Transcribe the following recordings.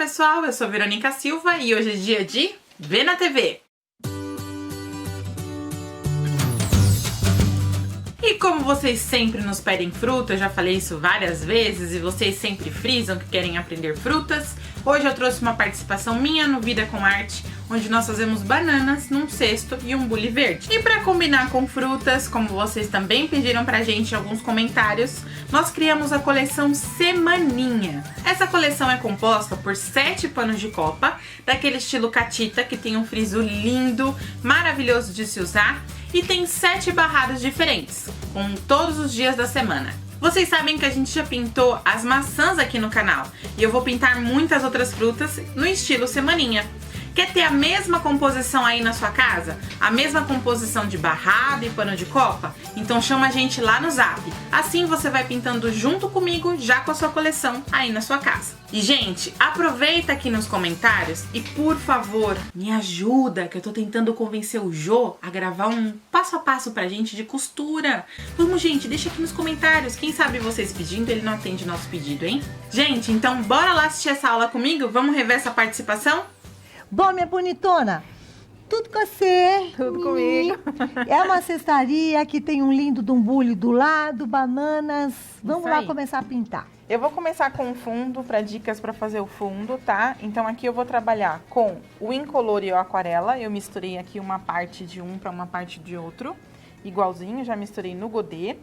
pessoal, eu sou Verônica Silva e hoje é dia de Vê na TV. E como vocês sempre nos pedem fruta, eu já falei isso várias vezes e vocês sempre frisam que querem aprender frutas, hoje eu trouxe uma participação minha no Vida com Arte, onde nós fazemos bananas num cesto e um bule verde. E para combinar com frutas, como vocês também pediram pra gente em alguns comentários, nós criamos a coleção Semaninha. Essa coleção é composta por 7 panos de copa, daquele estilo catita, que tem um friso lindo, maravilhoso de se usar, e tem 7 barradas diferentes, com todos os dias da semana. Vocês sabem que a gente já pintou as maçãs aqui no canal, e eu vou pintar muitas outras frutas no estilo Semaninha. Quer ter a mesma composição aí na sua casa? A mesma composição de barrada e pano de copa? Então chama a gente lá no Zap. Assim você vai pintando junto comigo, já com a sua coleção aí na sua casa. E gente, aproveita aqui nos comentários e por favor, me ajuda, que eu tô tentando convencer o Jô a gravar um passo a passo pra gente de costura. Vamos, gente, deixa aqui nos comentários. Quem sabe vocês pedindo, ele não atende nosso pedido, hein? Gente, então bora lá assistir essa aula comigo? Vamos rever essa participação? Bom, minha bonitona, tudo com você. Tudo comigo. É uma cestaria que tem um lindo dumbulho do lado, bananas. Vamos lá começar a pintar. Eu vou começar com o fundo, para dicas para fazer o fundo, tá? Então aqui eu vou trabalhar com o incolor e o aquarela. Eu misturei aqui uma parte de um para uma parte de outro, igualzinho, já misturei no godê.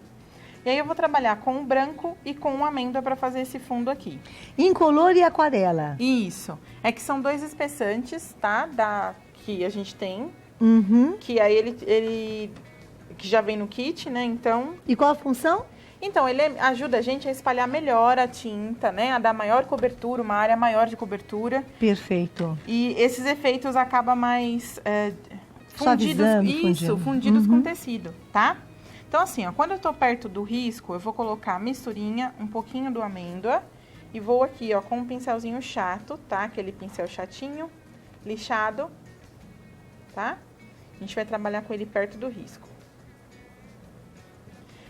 E aí eu vou trabalhar com o branco e com o amêndoa para fazer esse fundo aqui. Incolor e aquarela. Isso. É que são 2 espessantes, tá? Que a gente tem. Uhum. Que aí ele que já vem no kit, né? Então... E qual a função? Então, ele ajuda a gente a espalhar melhor a tinta, né? A dar maior cobertura, uma área maior de cobertura. Perfeito. E esses efeitos acabam mais fundidos, fundidos com tecido, tá? Então, assim, ó, quando eu tô perto do risco, eu vou colocar a misturinha, um pouquinho do amêndoa e vou aqui, ó, com um pincelzinho chato, tá? Aquele pincel chatinho, lixado, tá? A gente vai trabalhar com ele perto do risco.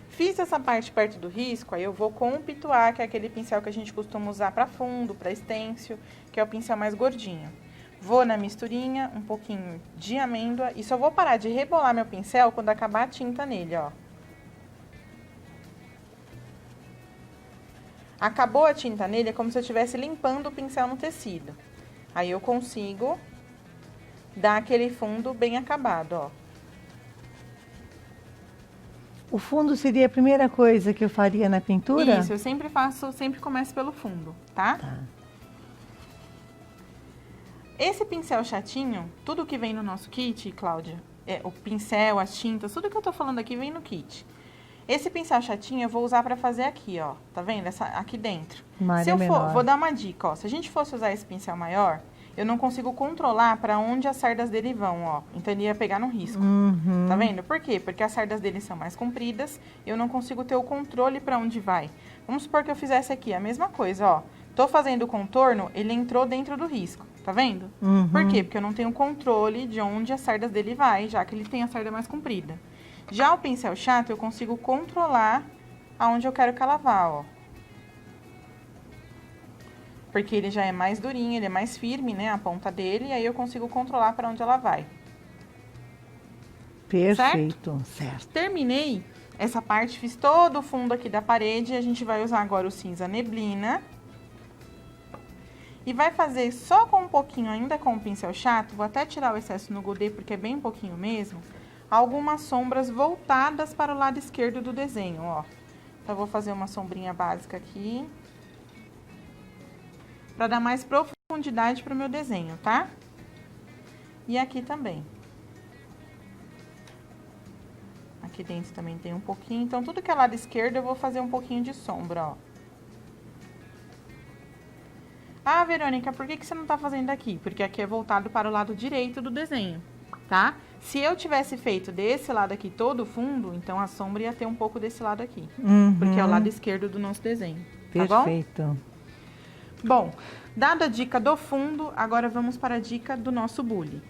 Fiz essa parte perto do risco, aí eu vou com o pituá, que é aquele pincel que a gente costuma usar para fundo, para estêncil, que é o pincel mais gordinho. Vou na misturinha, um pouquinho de amêndoa e só vou parar de rebolar meu pincel quando acabar a tinta nele, ó. Acabou a tinta nele, é como se eu estivesse limpando o pincel no tecido. Aí eu consigo dar aquele fundo bem acabado, ó. O fundo seria a primeira coisa que eu faria na pintura? Isso, eu sempre faço, sempre começo pelo fundo, tá? Tá. Esse pincel chatinho, tudo que vem no nosso kit, Cláudia, o pincel, as tintas, tudo que eu tô falando aqui vem no kit. Esse pincel chatinho eu vou usar pra fazer aqui, ó. Tá vendo? Aqui dentro. Se eu for, vou dar uma dica, ó. Se a gente fosse usar esse pincel maior, eu não consigo controlar pra onde as sardas dele vão, ó. Então ele ia pegar no risco. Uhum. Tá vendo? Por quê? Porque as sardas dele são mais compridas, eu não consigo ter o controle pra onde vai. Vamos supor que eu fizesse aqui a mesma coisa, ó. Tô fazendo o contorno, ele entrou dentro do risco. Tá vendo? Uhum. Por quê? Porque eu não tenho controle de onde as sardas dele vai, já que ele tem a sarda mais comprida. Já o pincel chato, eu consigo controlar aonde eu quero que ela vá, ó. Porque ele já é mais durinho, ele é mais firme, né, a ponta dele, e aí eu consigo controlar para onde ela vai. Perfeito, certo. Terminei essa parte, fiz todo o fundo aqui da parede, a gente vai usar agora o cinza neblina. E vai fazer só com um pouquinho, ainda com o pincel chato, vou até tirar o excesso no godê, porque é bem pouquinho mesmo, algumas sombras voltadas para o lado esquerdo do desenho, ó. Então, eu vou fazer uma sombrinha básica aqui, para dar mais profundidade para o meu desenho, tá? E aqui também. Aqui dentro também tem um pouquinho, então tudo que é lado esquerdo eu vou fazer um pouquinho de sombra, ó. Ah, Verônica, por que você não tá fazendo aqui? Porque aqui é voltado para o lado direito do desenho, tá? Se eu tivesse feito desse lado aqui todo o fundo, então a sombra ia ter um pouco desse lado aqui. Uhum. Porque é o lado esquerdo do nosso desenho, tá bom? Perfeito. Bom, dada a dica do fundo, agora vamos para a dica do nosso bule.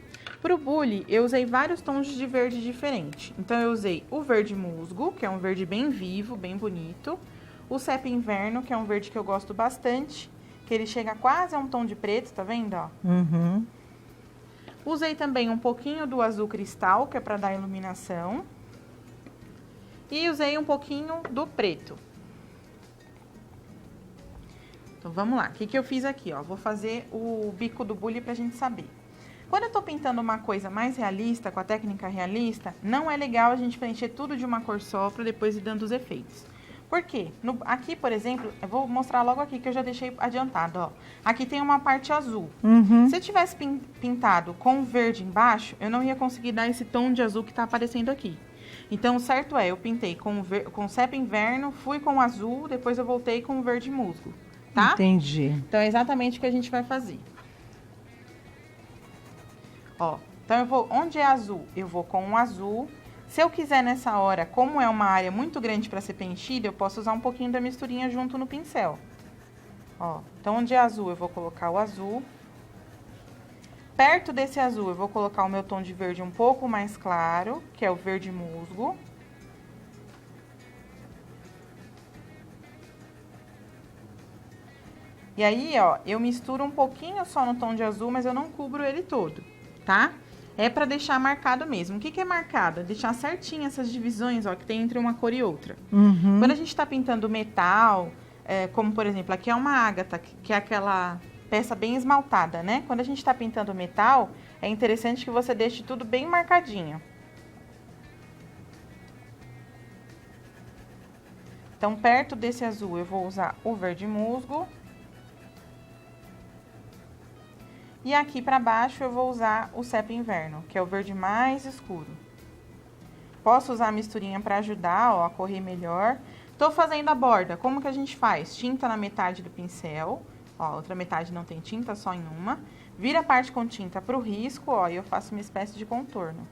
Para o bule, eu usei vários tons de verde diferente. Então, eu usei o verde musgo, que é um verde bem vivo, bem bonito. O sepia inverno, que é um verde que eu gosto bastante. que ele chega quase a um tom de preto, tá vendo, ó? Uhum. Usei também um pouquinho do azul cristal, que é pra dar iluminação. E usei um pouquinho do preto. Então, vamos lá. O que eu fiz aqui, ó? Vou fazer o bico do bule pra gente saber. Quando eu tô pintando uma coisa mais realista, com a técnica realista, não é legal a gente preencher tudo de uma cor só pra depois ir dando os efeitos. Por quê? Aqui, por exemplo, eu vou mostrar logo aqui que eu já deixei adiantado, ó. Aqui tem uma parte azul. Uhum. Se eu tivesse pintado com verde embaixo, eu não ia conseguir dar esse tom de azul que tá aparecendo aqui. Então, o certo é, eu pintei com sépia inverno, fui com azul, depois eu voltei com verde musgo, tá? Entendi. Então, é exatamente o que a gente vai fazer. Ó, então eu vou, onde é azul, eu vou com um azul. Se eu quiser nessa hora, como é uma área muito grande para ser preenchida, eu posso usar um pouquinho da misturinha junto no pincel. Ó, então onde é azul, eu vou colocar o azul. Perto desse azul, eu vou colocar o meu tom de verde um pouco mais claro, que é o verde musgo. E aí, ó, eu misturo um pouquinho só no tom de azul, mas eu não cubro ele todo, tá? É pra deixar marcado mesmo. O que é marcado? Deixar certinho essas divisões, ó, que tem entre uma cor e outra. Uhum. Quando a gente tá pintando metal, como por exemplo, aqui é uma ágata, que é aquela peça bem esmaltada, né? Quando a gente tá pintando metal, é interessante que você deixe tudo bem marcadinho. Então, perto desse azul, eu vou usar o verde musgo. E aqui pra baixo eu vou usar o sépia inverno, que é o verde mais escuro. Posso usar a misturinha pra ajudar, ó, a correr melhor. Tô fazendo a borda, como que a gente faz? Tinta na metade do pincel, ó, a outra metade não tem tinta, só em uma. Vira a parte com tinta pro risco, ó, e eu faço uma espécie de contorno.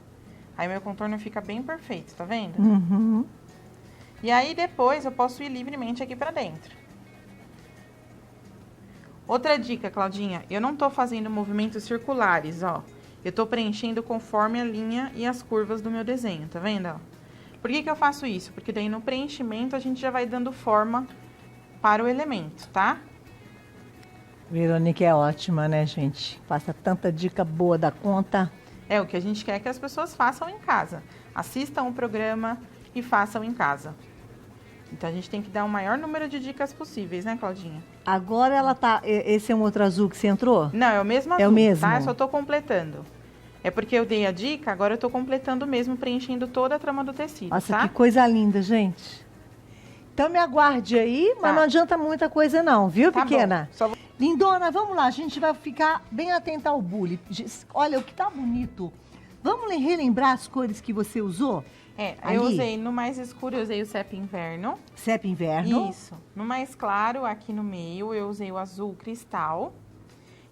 Aí meu contorno fica bem perfeito, tá vendo? Uhum. E aí depois eu posso ir livremente aqui pra dentro. Outra dica, Claudinha, eu não tô fazendo movimentos circulares, ó. Eu tô preenchendo conforme a linha e as curvas do meu desenho, tá vendo, ó? Por que eu faço isso? Porque daí no preenchimento a gente já vai dando forma para o elemento, tá? Verônica é ótima, né, gente? Passa tanta dica boa da conta. É o que a gente quer que as pessoas façam em casa. Assistam o programa e façam em casa. Então, a gente tem que dar o maior número de dicas possíveis, né, Claudinha? Agora ela tá... Esse é um outro azul que você entrou? Não, é o mesmo azul, é o mesmo? Tá? Eu só tô completando. É porque eu dei a dica, agora eu tô completando mesmo, preenchendo toda a trama do tecido, Nossa, tá? que coisa linda, gente. Então, me aguarde aí, mas não adianta muita coisa não, viu, tá pequena? Só... Lindona, vamos lá, a gente vai ficar bem atenta ao bule. Olha, o que tá bonito. Vamos relembrar as cores que você usou? Eu usei no mais escuro, eu usei o sépia inverno. Sépia inverno? Isso. No mais claro, aqui no meio, eu usei o azul cristal.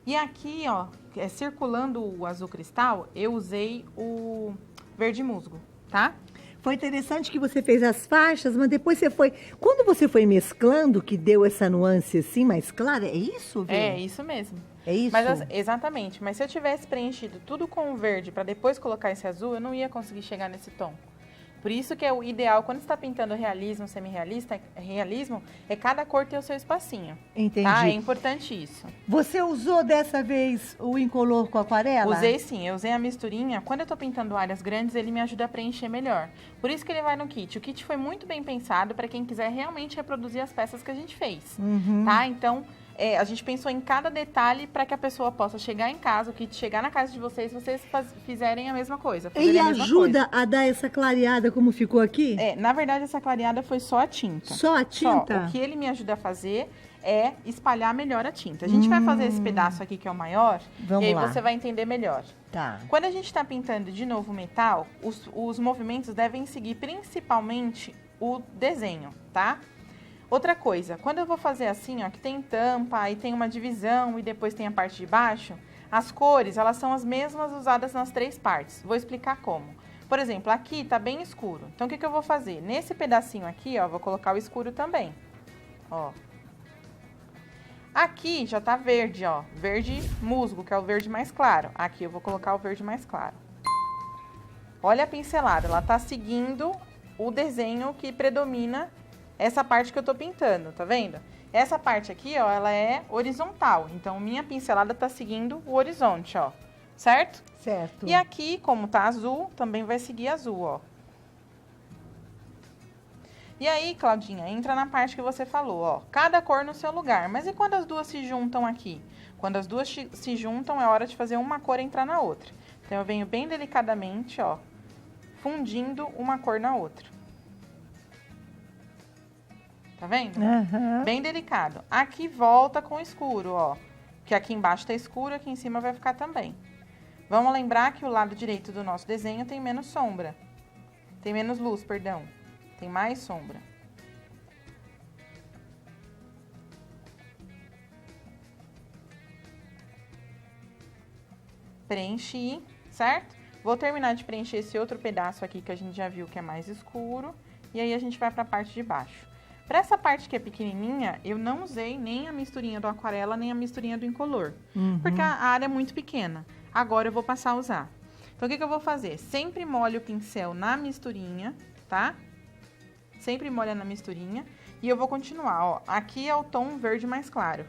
E aqui, ó, circulando o azul cristal, eu usei o verde musgo, tá? Foi interessante que você fez as faixas, mas depois você foi... Quando você foi mesclando, que deu essa nuance assim mais clara, é isso, Vê? É, isso mesmo. É isso? Exatamente. Mas se eu tivesse preenchido tudo com o verde para depois colocar esse azul, eu não ia conseguir chegar nesse tom. Por isso que é o ideal, quando você está pintando realismo, semi-realista, realismo, é cada cor ter o seu espacinho. Entendi. Tá? É importante isso. Você usou dessa vez o incolor com aquarela? Usei sim, eu usei a misturinha. Quando eu tô pintando áreas grandes, ele me ajuda a preencher melhor. Por isso que ele vai no kit. O kit foi muito bem pensado para quem quiser realmente reproduzir as peças que a gente fez. Tá? Então... a gente pensou em cada detalhe para que a pessoa possa chegar em casa, o kit chegar na casa de vocês fizerem a mesma coisa. Ele ajuda a dar essa clareada como ficou aqui? Na verdade, essa clareada foi só a tinta. Só a tinta? Só. O que ele me ajuda a fazer é espalhar melhor a tinta. A gente vai fazer esse pedaço aqui que é o maior, e aí você vai entender melhor. Tá. Quando a gente está pintando de novo metal, os movimentos devem seguir principalmente o desenho, tá? Outra coisa, quando eu vou fazer assim, ó, que tem tampa, aí tem uma divisão e depois tem a parte de baixo, as cores, elas são as mesmas usadas nas três partes. Vou explicar como. Por exemplo, aqui tá bem escuro. Então, o que eu vou fazer? Nesse pedacinho aqui, ó, vou colocar o escuro também. Ó. Aqui já tá verde, ó, verde musgo, que é o verde mais claro. Aqui eu vou colocar o verde mais claro. Olha a pincelada, ela tá seguindo o desenho que predomina essa parte que eu tô pintando, tá vendo? Essa parte aqui, ó, ela é horizontal. Então, minha pincelada tá seguindo o horizonte, ó. Certo? Certo. E aqui, como tá azul, também vai seguir azul, ó. E aí, Claudinha, entra na parte que você falou, ó. Cada cor no seu lugar. Mas e quando as duas se juntam aqui? Quando as duas se juntam, é hora de fazer uma cor entrar na outra. Então, eu venho bem delicadamente, ó, fundindo uma cor na outra. Tá vendo? Uhum. Bem delicado. Aqui volta com escuro, ó. Que aqui embaixo tá escuro, aqui em cima vai ficar também. Vamos lembrar que o lado direito do nosso desenho tem menos sombra. Tem menos luz, perdão. Tem mais sombra. Preenchi, certo? Vou terminar de preencher esse outro pedaço aqui que a gente já viu que é mais escuro. E aí a gente vai para a parte de baixo. Para essa parte que é pequenininha, eu não usei nem a misturinha do aquarela, nem a misturinha do incolor. Porque a área é muito pequena. Agora eu vou passar a usar. Então, o que eu vou fazer? Sempre molho o pincel na misturinha, tá? Sempre molha na misturinha. E eu vou continuar, ó. Aqui é o tom verde mais claro.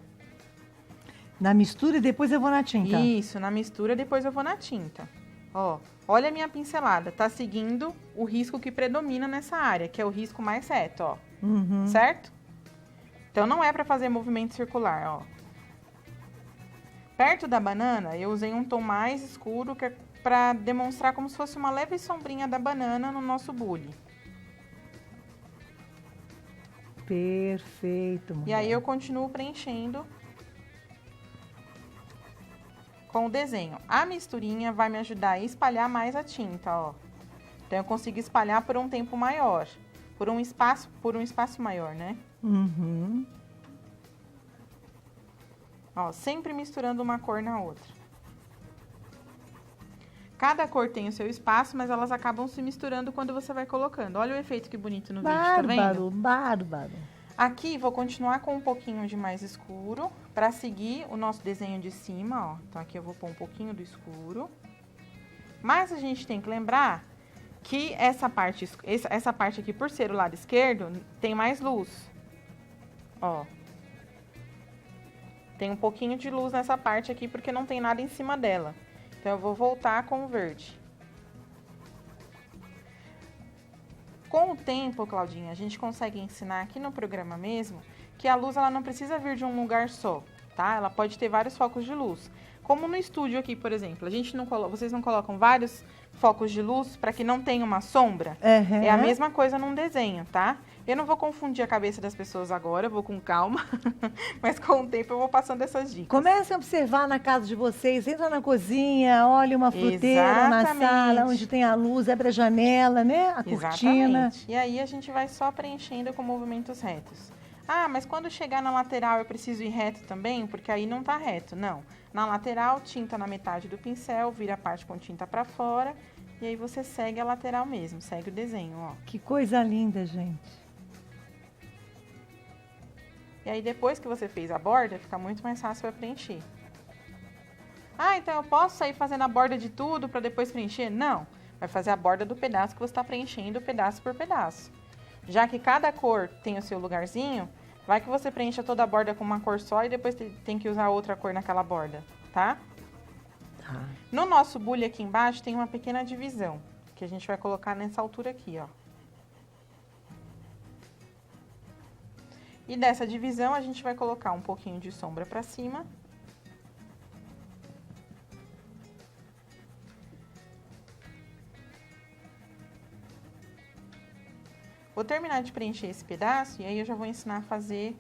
Na mistura e depois eu vou na tinta. Isso, na mistura, depois eu vou na tinta. Ó, olha a minha pincelada. Tá seguindo o risco que predomina nessa área, que é o risco mais reto, ó. Certo? Então, não é pra fazer movimento circular, ó. Perto da banana, eu usei um tom mais escuro, que é pra demonstrar como se fosse uma leve sombrinha da banana no nosso bule. Perfeito, mulher. E aí, eu continuo preenchendo com o desenho. A misturinha vai me ajudar a espalhar mais a tinta, ó. Então, eu consigo espalhar por um tempo maior. Por um espaço maior, né? Ó, sempre misturando uma cor na outra. Cada cor tem o seu espaço, mas elas acabam se misturando quando você vai colocando. Olha o efeito que bonito no vídeo, tá vendo? Bárbaro. Aqui, vou continuar com um pouquinho de mais escuro, pra seguir o nosso desenho de cima, ó. Então, aqui eu vou pôr um pouquinho do escuro. Mas a gente tem que lembrar que essa parte aqui, por ser o lado esquerdo, tem mais luz. Ó. Tem um pouquinho de luz nessa parte aqui, porque não tem nada em cima dela. Então, eu vou voltar com o verde. Com o tempo, Claudinha, a gente consegue ensinar aqui no programa mesmo que a luz ela não precisa vir de um lugar só, tá? Ela pode ter vários focos de luz. Como no estúdio aqui, por exemplo, vocês não colocam vários focos de luz para que não tenha uma sombra? É a mesma coisa num desenho, tá? Eu não vou confundir a cabeça das pessoas agora, eu vou com calma, mas com o tempo eu vou passando essas dicas. Comece a observar na casa de vocês, entra na cozinha, olha uma fruteira na sala, onde tem a luz, abre a janela, né? A cortina. E aí a gente vai só preenchendo com movimentos retos. Ah, mas quando chegar na lateral eu preciso ir reto também? Porque aí não tá reto, não. Na lateral, tinta na metade do pincel, vira a parte com tinta pra fora. E aí você segue a lateral mesmo, segue o desenho, ó. Que coisa linda, gente. E aí depois que você fez a borda, fica muito mais fácil pra preencher. Ah, então eu posso sair fazendo a borda de tudo pra depois preencher? Não, vai fazer a borda do pedaço que você tá preenchendo, pedaço por pedaço. Já que cada cor tem o seu lugarzinho, vai que você preencha toda a borda com uma cor só e depois tem que usar outra cor naquela borda, tá? Tá. No nosso bule aqui embaixo tem uma pequena divisão, que a gente vai colocar nessa altura aqui, ó. E dessa divisão a gente vai colocar um pouquinho de sombra pra cima. Vou terminar de preencher esse pedaço e aí eu já vou ensinar a fazer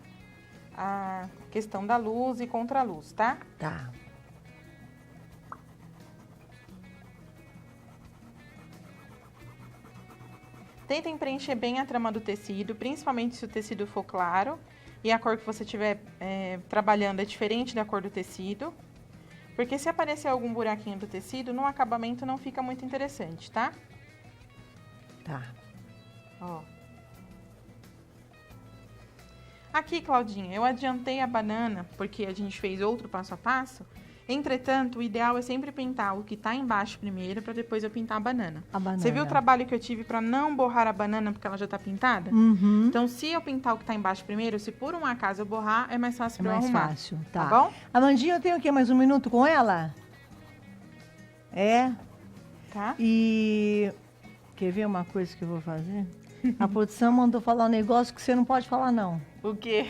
a questão da luz e contraluz, tá? Tá. Tentem preencher bem a trama do tecido, principalmente se o tecido for claro e a cor que você estiver trabalhando é diferente da cor do tecido. Porque se aparecer algum buraquinho do tecido, no acabamento não fica muito interessante, tá? Tá. Ó. Aqui, Claudinha, eu adiantei a banana, porque a gente fez outro passo a passo, Entretanto, o ideal é sempre pintar o que tá embaixo primeiro, para depois eu pintar a banana. Você viu o banana. trabalho que eu tive para não borrar a banana, porque ela já tá pintada? Uhum. Então, se eu pintar o que tá embaixo primeiro, se por um acaso eu borrar, é mais fácil pra eu arrumar. Fácil, tá. Bom? Amandinha, eu tenho o quê? Mais um minuto com ela? É. Tá? E... Quer ver uma coisa que eu vou fazer? A produção mandou falar um negócio que você não pode falar, não. O quê?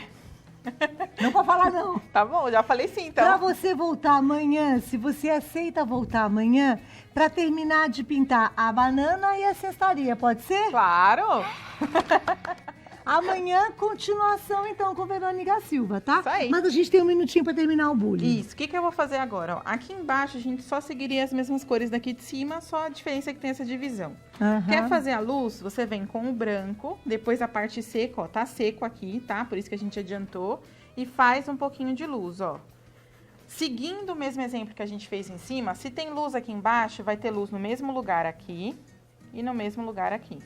Não pode falar, não. Tá bom, já falei sim, então. Pra você voltar amanhã, se você aceita voltar amanhã, pra terminar de pintar a banana e a cestaria, pode ser? Claro! Amanhã, continuação, então, com Verônica Silva, tá? Isso aí. Mas a gente tem um minutinho pra terminar o bullying. Isso, o que eu vou fazer agora? Ó, aqui embaixo a gente só seguiria as mesmas cores daqui de cima, só a diferença é que tem essa divisão. Aham. Quer fazer a luz? Você vem com o branco, depois a parte seca, ó, tá seco aqui, tá? Por isso que a gente adiantou. E faz um pouquinho de luz, ó. Seguindo o mesmo exemplo que a gente fez em cima, se tem luz aqui embaixo, vai ter luz no mesmo lugar aqui e no mesmo lugar aqui.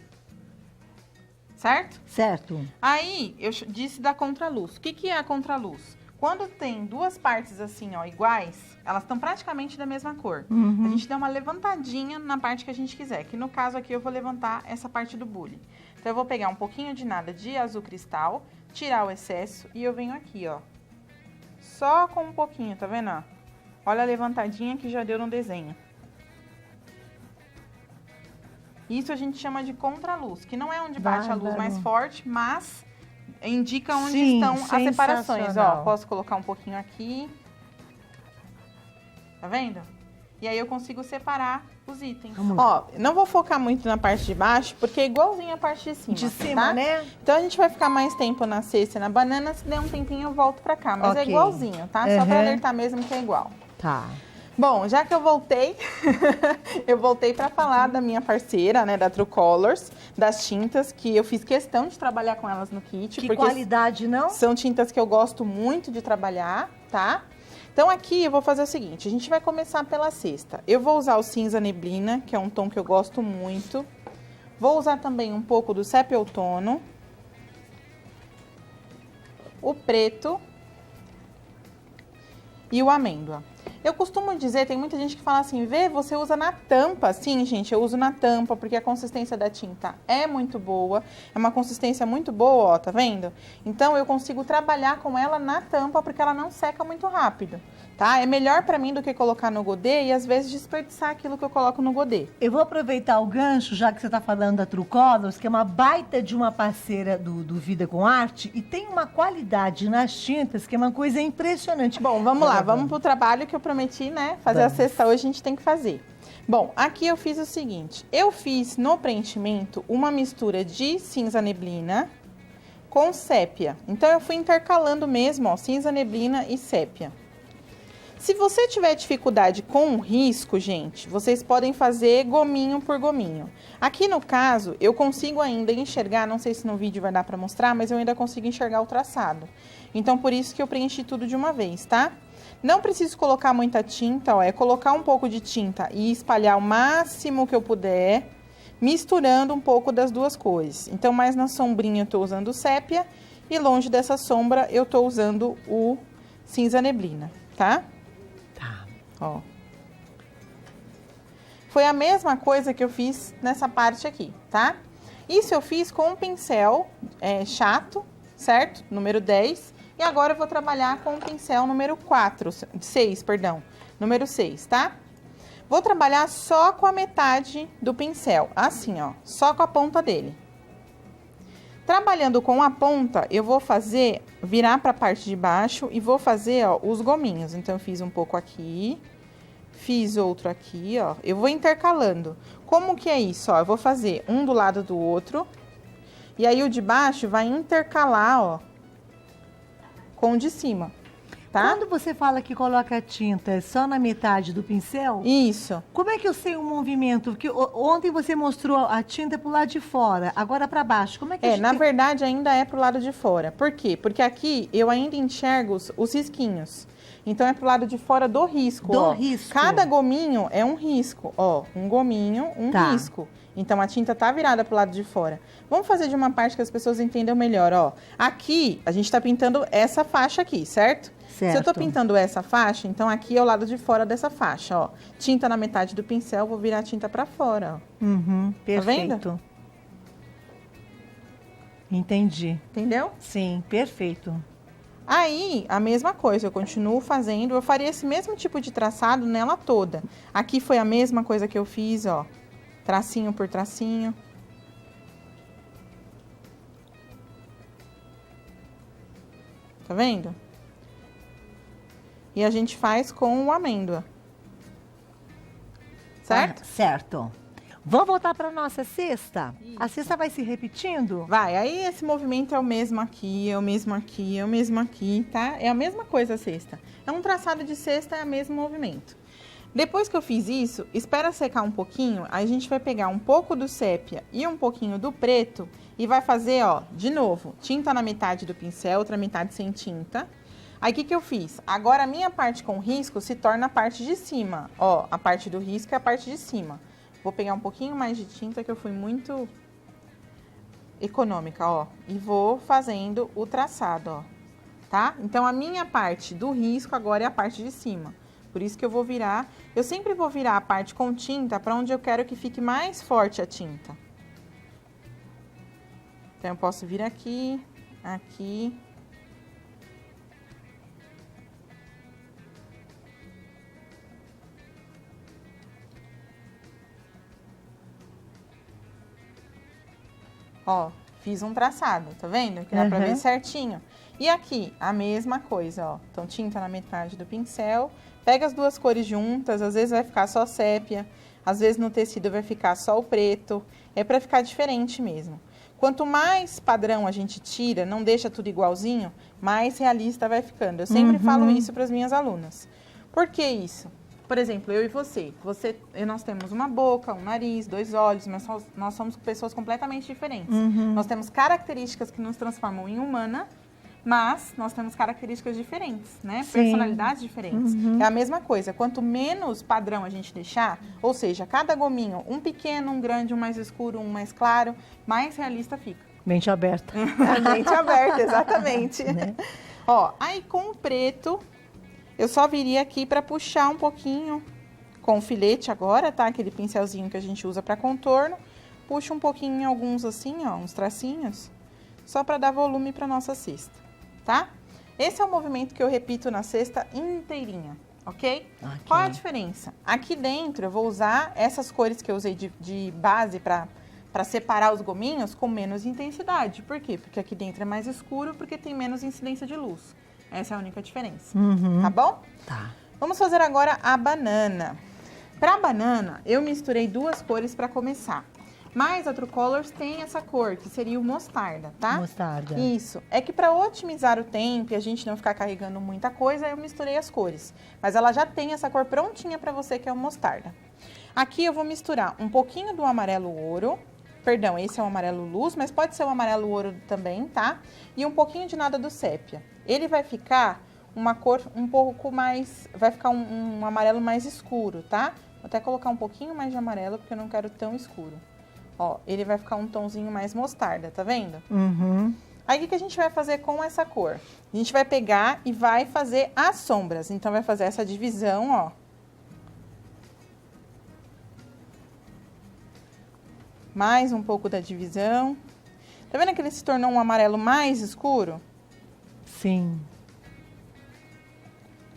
Certo? Certo. Aí, eu disse da contraluz. O que é a contraluz? Quando tem duas partes assim, ó, iguais, elas estão praticamente da mesma cor. Uhum. A gente dá uma levantadinha na parte que a gente quiser. Que no caso aqui eu vou levantar essa parte do bule. Então eu vou pegar um pouquinho de nada de azul cristal, tirar o excesso e eu venho aqui, ó. Só com um pouquinho, tá vendo, ó? Olha a levantadinha que já deu no desenho. Isso a gente chama de contraluz, que não é onde bate a luz mais forte, mas indica onde estão as separações. Ó, posso colocar um pouquinho aqui. Tá vendo? E aí eu consigo separar os itens. Ó, não vou focar muito na parte de baixo, porque é igualzinho a parte de cima. De cima, tá? né? Então a gente vai ficar mais tempo na cesta e na banana, se der um tempinho eu volto pra cá. Mas é igualzinho, tá? Só pra alertar mesmo que é igual. Tá. Bom, já que eu voltei, eu voltei para falar da minha parceira, né, da True Colors, das tintas, que eu fiz questão de trabalhar com elas no kit. Que porque qualidade, não? São tintas que eu gosto muito de trabalhar, tá? Então aqui eu vou fazer o seguinte, a gente vai começar pela cesta. Eu vou usar o cinza neblina, que é um tom que eu gosto muito. Vou usar também um pouco do sépia outono. O preto. E o amêndoa. Eu costumo dizer, tem muita gente que fala assim, Vê, você usa na tampa. Sim, gente, eu uso na tampa, porque a consistência da tinta é muito boa. É uma consistência muito boa, ó, tá vendo? Então, eu consigo trabalhar com ela na tampa, porque ela não seca muito rápido, tá? É melhor pra mim do que colocar no godê e, às vezes, desperdiçar aquilo que eu coloco no godê. Eu vou aproveitar o gancho, já que você tá falando da True Colors, que é uma baita de uma parceira do Vida com Arte, e tem uma qualidade nas tintas que é uma coisa impressionante. Bom, vamos lá, vamos pro trabalho que eu prometi, né? Fazer a cesta hoje a gente tem que fazer. Bom, aqui eu fiz o seguinte. Eu fiz no preenchimento uma mistura de cinza neblina com sépia. Então, eu fui intercalando mesmo, ó, cinza neblina e sépia. Se você tiver dificuldade com o risco, gente, vocês podem fazer gominho por gominho. Aqui no caso, eu consigo ainda enxergar, não sei se no vídeo vai dar pra mostrar, mas eu ainda consigo enxergar o traçado. Então, por isso que eu preenchi tudo de uma vez, tá? Não preciso colocar muita tinta, ó, é colocar um pouco de tinta e espalhar o máximo que eu puder, misturando um pouco das duas cores. Então, mais na sombrinha eu tô usando o sépia e longe dessa sombra eu tô usando o cinza neblina, tá? Tá. Ó. Foi a mesma coisa que eu fiz nessa parte aqui, tá? Isso eu fiz com um pincel chato, certo? Número 10. E agora eu vou trabalhar com o pincel número 6, número 6, tá? Vou trabalhar só com a metade do pincel, assim, ó, só com a ponta dele. Trabalhando com a ponta, eu vou virar para a parte de baixo e vou fazer, ó, os gominhos. Então, eu fiz um pouco aqui, fiz outro aqui, ó. Eu vou intercalando. Como que é isso, ó? Eu vou fazer um do lado do outro. E aí, o de baixo vai intercalar, ó, com o de cima, tá? Quando você fala que coloca a tinta só na metade do pincel... Isso. Como é que eu sei o movimento? Porque ontem você mostrou a tinta pro lado de fora, agora para baixo. Como é que na verdade, ainda é pro lado de fora. Por quê? Porque aqui eu ainda enxergo os risquinhos. Então, é pro lado de fora do risco, Do ó. risco. Cada gominho é um risco, ó. Um gominho, um risco. Então, a tinta tá virada pro lado de fora. Vamos fazer de uma parte que as pessoas entendam melhor, ó. Aqui, a gente tá pintando essa faixa aqui, certo? Certo. Se eu tô pintando essa faixa, então aqui é o lado de fora dessa faixa, ó. Tinta na metade do pincel, vou virar a tinta pra fora, ó. Perfeito. Tá vendo? Entendi. Entendeu? Sim, perfeito. Aí, a mesma coisa, eu continuo fazendo, eu faria esse mesmo tipo de traçado nela toda. Aqui foi a mesma coisa que eu fiz, ó. Tracinho por tracinho. Tá vendo? E a gente faz com o amêndoa. Certo? Certo. Vamos voltar para nossa cesta? A cesta vai se repetindo? Vai, aí esse movimento é o mesmo aqui, é o mesmo aqui, é o mesmo aqui, tá? É a mesma coisa a cesta. É um traçado de cesta, é o mesmo movimento. Depois que eu fiz isso, espera secar um pouquinho, aí a gente vai pegar um pouco do sépia e um pouquinho do preto e vai fazer, ó, de novo, tinta na metade do pincel, outra metade sem tinta. Aí, o que que eu fiz? Agora, a minha parte com risco se torna a parte de cima. Ó, a parte do risco é a parte de cima. Vou pegar um pouquinho mais de tinta, que eu fui muito econômica, ó. E vou fazendo o traçado, ó. Tá? Então, a minha parte do risco agora é a parte de cima. Por isso que eu vou virar... Eu sempre vou virar a parte com tinta para onde eu quero que fique mais forte a tinta. Então, eu posso vir aqui, aqui... Ó, fiz um traçado, tá vendo? Que dá pra ver certinho. E aqui, a mesma coisa, ó. Então, tinta na metade do pincel. Pega as duas cores juntas, às vezes vai ficar só sépia, às vezes no tecido vai ficar só o preto. É pra ficar diferente mesmo. Quanto mais padrão a gente tira, não deixa tudo igualzinho, mais realista vai ficando. Eu sempre falo isso pras minhas alunas. Por que isso? Por exemplo, eu e você. Nós temos uma boca, um nariz, 2 olhos, mas nós somos pessoas completamente diferentes. Nós temos características que nos transformam em humana, mas nós temos características diferentes, né? Sim. Personalidades diferentes. É a mesma coisa. Quanto menos padrão a gente deixar, ou seja, cada gominho, um pequeno, um grande, um mais escuro, um mais claro, mais realista fica. Mente aberta. Mente aberta, exatamente. Né? Ó, aí com o preto... Eu só viria aqui para puxar um pouquinho com o filete agora, tá? Aquele pincelzinho que a gente usa para contorno. Puxa um pouquinho em alguns assim, ó, uns tracinhos, só para dar volume para nossa cesta, tá? Esse é o movimento que eu repito na cesta inteirinha, ok? Qual a diferença? Aqui dentro eu vou usar essas cores que eu usei de base para separar os gominhos com menos intensidade. Por quê? Porque aqui dentro é mais escuro, porque tem menos incidência de luz. Essa é a única diferença, tá bom? Tá. Vamos fazer agora a banana. Para a banana, eu misturei 2 cores para começar. Mas a True Colors tem essa cor, que seria o mostarda, tá? Mostarda. Isso. É que para otimizar o tempo e a gente não ficar carregando muita coisa, eu misturei as cores. Mas ela já tem essa cor prontinha para você, que é o mostarda. Aqui eu vou misturar um pouquinho do amarelo ouro. Perdão, esse é o amarelo luz, mas pode ser o amarelo ouro também, tá? E um pouquinho de nada do sépia. Ele vai ficar uma cor um pouco mais... Vai ficar um amarelo mais escuro, tá? Vou até colocar um pouquinho mais de amarelo, porque eu não quero tão escuro. Ó, ele vai ficar um tomzinho mais mostarda, tá vendo? Aí, o que a gente vai fazer com essa cor? A gente vai pegar e vai fazer as sombras. Então, vai fazer essa divisão, ó. Mais um pouco da divisão. Tá vendo que ele se tornou um amarelo mais escuro? Sim.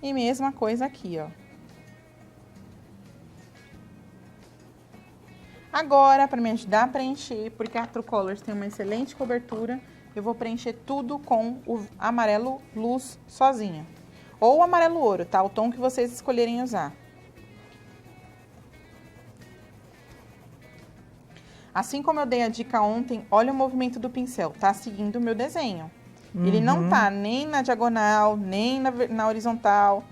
E mesma coisa aqui, ó. Agora, para me ajudar a preencher, porque a True Colors tem uma excelente cobertura, eu vou preencher tudo com o amarelo luz sozinha. Ou o amarelo ouro, tá? O tom que vocês escolherem usar. Assim como eu dei a dica ontem, olha o movimento do pincel, tá seguindo o meu desenho. Ele não tá nem na diagonal, nem na horizontal.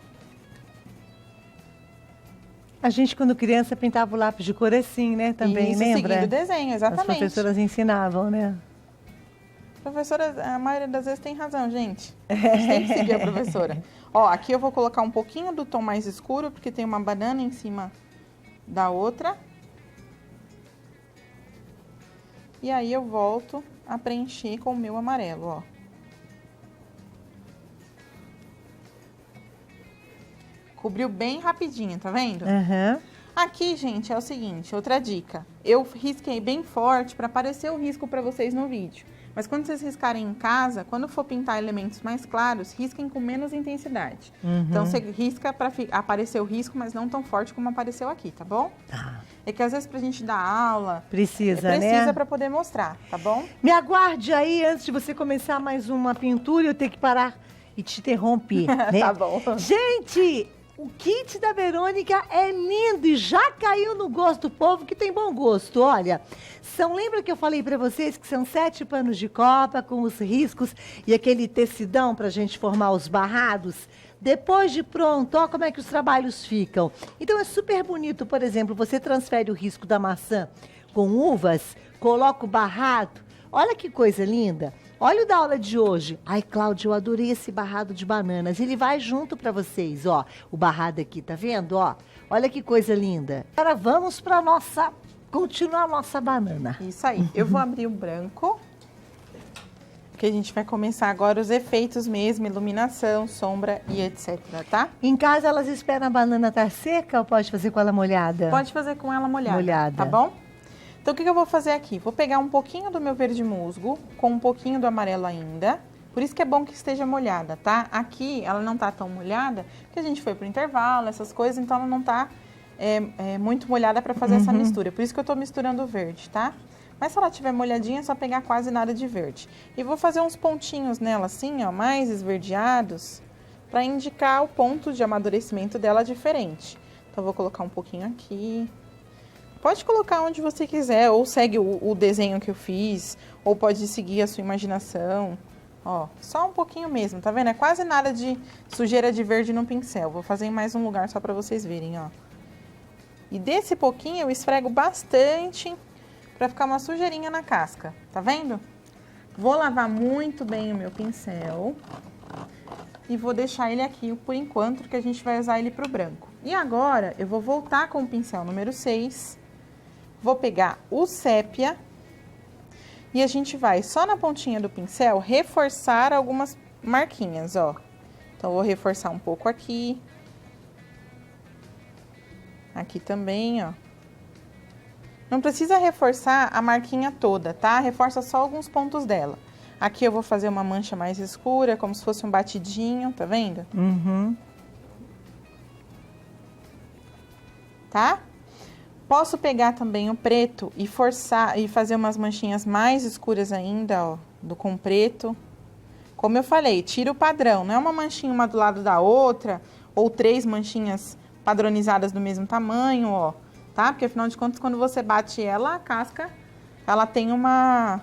A gente, quando criança, pintava o lápis de cor assim, né? Também, isso, lembra? seguindo o desenho, exatamente. As professoras ensinavam, né? Professora, a maioria das vezes tem razão, gente. Vocês têm que seguir a professora. Ó, aqui eu vou colocar um pouquinho do tom mais escuro, porque tem uma banana em cima da outra. E aí eu volto a preencher com o meu amarelo, ó. Cobriu bem rapidinho, tá vendo? Uhum. Aqui, gente, é o seguinte, outra dica. Eu risquei bem forte para aparecer o risco para vocês no vídeo. Mas quando vocês riscarem em casa, quando for pintar elementos mais claros, risquem com menos intensidade. Uhum. Então, você risca para aparecer o risco, mas não tão forte como apareceu aqui, tá bom? Tá. É que às vezes pra gente dar aula... Precisa, né? Precisa para poder mostrar, tá bom? Me aguarde aí, antes de você começar mais uma pintura, eu tenho que parar e te interromper, né? Tá bom. Gente, o kit da Verônica é lindo e já caiu no gosto do povo, que tem bom gosto. Olha, lembra que eu falei pra vocês que são 7 panos de copa com os riscos e aquele tecidão pra gente formar os barrados? Depois de pronto, ó como é que os trabalhos ficam. Então é super bonito, por exemplo, você transfere o risco da maçã com uvas, coloca o barrado. Olha que coisa linda. Olha o da aula de hoje. Ai, Cláudia, eu adorei esse barrado de bananas. Ele vai junto para vocês, ó. O barrado aqui, tá vendo, ó? Olha que coisa linda. Agora vamos para continuar a nossa banana. Isso aí. Eu vou abrir o branco. Que a gente vai começar agora os efeitos mesmo, iluminação, sombra e etc, tá? Em casa elas esperam a banana estar seca ou pode fazer com ela molhada? Pode fazer com ela molhada. Molhada. Tá bom? Então, o que eu vou fazer aqui? Vou pegar um pouquinho do meu verde musgo, com um pouquinho do amarelo ainda. Por isso que é bom que esteja molhada, tá? Aqui, ela não tá tão molhada, porque a gente foi pro intervalo, essas coisas, então ela não tá muito molhada pra fazer essa mistura. Por isso que eu tô misturando o verde, tá? Mas se ela tiver molhadinha, é só pegar quase nada de verde. E vou fazer uns pontinhos nela assim, ó, mais esverdeados, pra indicar o ponto de amadurecimento dela diferente. Então, vou colocar um pouquinho aqui. Pode colocar onde você quiser, ou segue o desenho que eu fiz, ou pode seguir a sua imaginação. Ó, só um pouquinho mesmo, tá vendo? É quase nada de sujeira de verde no pincel. Vou fazer em mais um lugar só pra vocês verem, ó. E desse pouquinho eu esfrego bastante pra ficar uma sujeirinha na casca, tá vendo? Vou lavar muito bem o meu pincel e vou deixar ele aqui por enquanto, porque a gente vai usar ele pro branco. E agora eu vou voltar com o pincel número 6. Vou pegar o sépia e a gente vai, só na pontinha do pincel, reforçar algumas marquinhas, ó. Então, vou reforçar um pouco aqui. Aqui também, ó. Não precisa reforçar a marquinha toda, tá? Reforça só alguns pontos dela. Aqui eu vou fazer uma mancha mais escura, como se fosse um batidinho, tá vendo? Uhum. Tá? Posso pegar também o preto e forçar e fazer umas manchinhas mais escuras ainda, ó, com preto. Como eu falei, tira o padrão, não é uma manchinha uma do lado da outra, ou 3 manchinhas padronizadas do mesmo tamanho, ó, tá? Porque afinal de contas, quando você bate ela, a casca, ela tem uma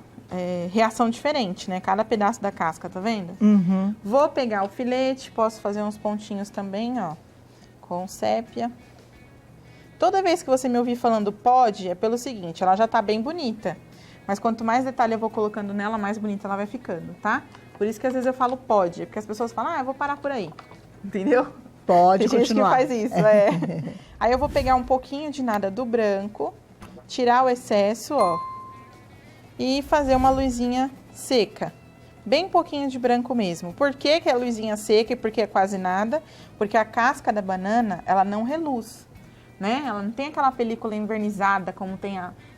reação diferente, né? Cada pedaço da casca, tá vendo? Uhum. Vou pegar o filete, posso fazer uns pontinhos também, ó, com sépia. Toda vez que você me ouvir falando pode, é pelo seguinte, ela já tá bem bonita. Mas quanto mais detalhe eu vou colocando nela, mais bonita ela vai ficando, tá? Por isso que às vezes eu falo pode, porque as pessoas falam, eu vou parar por aí. Entendeu? Pode Tem continuar. gente que faz isso, Aí eu vou pegar um pouquinho de nada do branco, tirar o excesso, ó. E fazer uma luzinha seca. Bem pouquinho de branco mesmo. Por que que é luzinha seca e por que é quase nada? Porque a casca da banana, ela não reluz. Né? Ela não tem aquela película envernizada como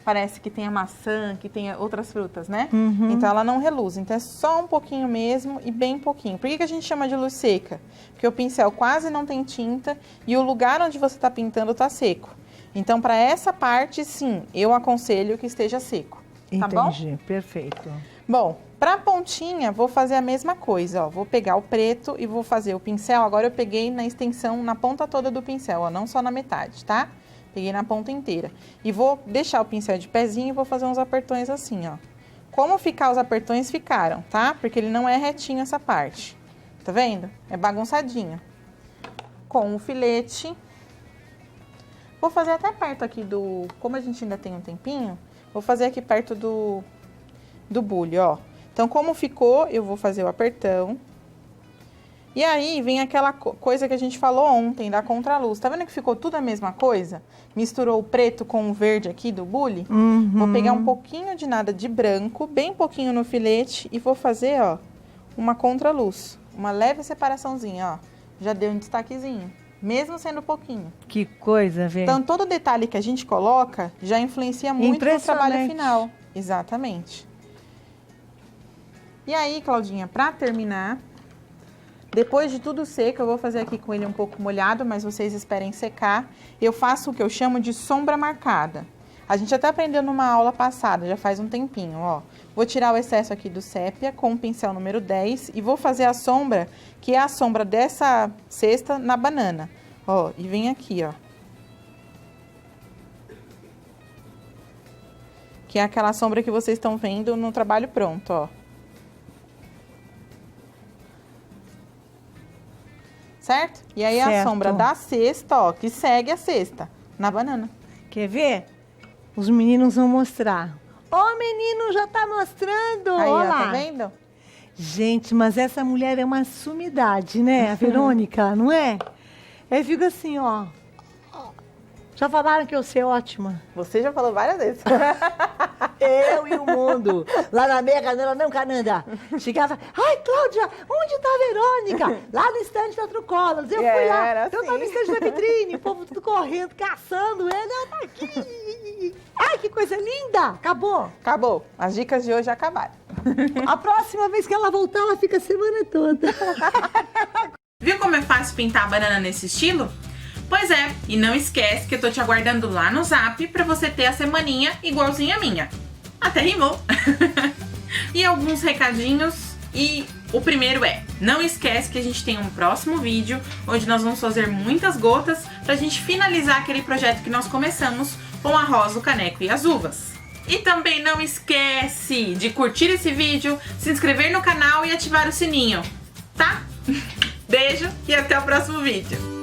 parece que tem a maçã, que tem outras frutas, né? Uhum. Então ela não reluz, então é só um pouquinho mesmo e bem pouquinho. Por que a gente chama de luz seca? Porque o pincel quase não tem tinta e o lugar onde você está pintando está seco. Então para essa parte, sim, eu aconselho que esteja seco. Tá bom? Entendi, perfeito. Bom, pra pontinha, vou fazer a mesma coisa, ó. Vou pegar o preto e vou fazer o pincel. Agora eu peguei na extensão, na ponta toda do pincel, ó. Não só na metade, tá? Peguei na ponta inteira. E vou deixar o pincel de pezinho e vou fazer uns apertões assim, ó. Como ficar os apertões, ficaram, tá? Porque ele não é retinho essa parte. Tá vendo? É bagunçadinho. Com o filete. Vou fazer até perto aqui como a gente ainda tem um tempinho, vou fazer aqui perto do bulho, ó. Então, como ficou, eu vou fazer o apertão. E aí, vem aquela coisa que a gente falou ontem, da contraluz. Tá vendo que ficou tudo a mesma coisa? Misturou o preto com o verde aqui do bule. Vou pegar um pouquinho de nada de branco, bem pouquinho no filete, e vou fazer, ó, uma contraluz. Uma leve separaçãozinha, ó. Já deu um destaquezinho, mesmo sendo pouquinho. Que coisa, velho. Então, todo detalhe que a gente coloca já influencia muito no trabalho final. Exatamente. E aí, Claudinha, pra terminar, depois de tudo seco, eu vou fazer aqui com ele um pouco molhado, mas vocês esperem secar. Eu faço o que eu chamo de sombra marcada. A gente até aprendeu numa aula passada, já faz um tempinho, ó. Vou tirar o excesso aqui do sépia com o pincel número 10 e vou fazer a sombra, que é a sombra dessa cesta na banana. Ó, e vem aqui, ó. Que é aquela sombra que vocês estão vendo no trabalho pronto, ó. Certo? E aí a sombra da cesta, ó, que segue a cesta, na banana. Quer ver? Os meninos vão mostrar. Ó, menino já tá mostrando. Aí, ó ó, lá. tá vendo? Gente, mas essa mulher é uma sumidade, né? A Verônica, não é? Eu fico assim, ó. Já falaram que eu sei ótima. Você já falou várias vezes. Eu e o mundo. Lá na Mega Cananda, não, Cananda. Chegava, ai, Cláudia, onde tá a Verônica? Lá no estande da Trucolas. Eu fui lá, eu tava no estande da vitrine, o povo tudo correndo, caçando ele. Ela tá aqui. Ai, que coisa linda. Acabou. Acabou. As dicas de hoje acabaram. A próxima vez que ela voltar, ela fica a semana toda. Viu como é fácil pintar a banana nesse estilo? Pois é, e não esquece que eu tô te aguardando lá no Zap pra você ter a semaninha igualzinha a minha. Até rimou! E alguns recadinhos, e o primeiro é, não esquece que a gente tem um próximo vídeo, onde nós vamos fazer muitas gotas pra gente finalizar aquele projeto que nós começamos com a rosa, o caneco e as uvas. E também não esquece de curtir esse vídeo, se inscrever no canal e ativar o sininho, tá? Beijo e até o próximo vídeo!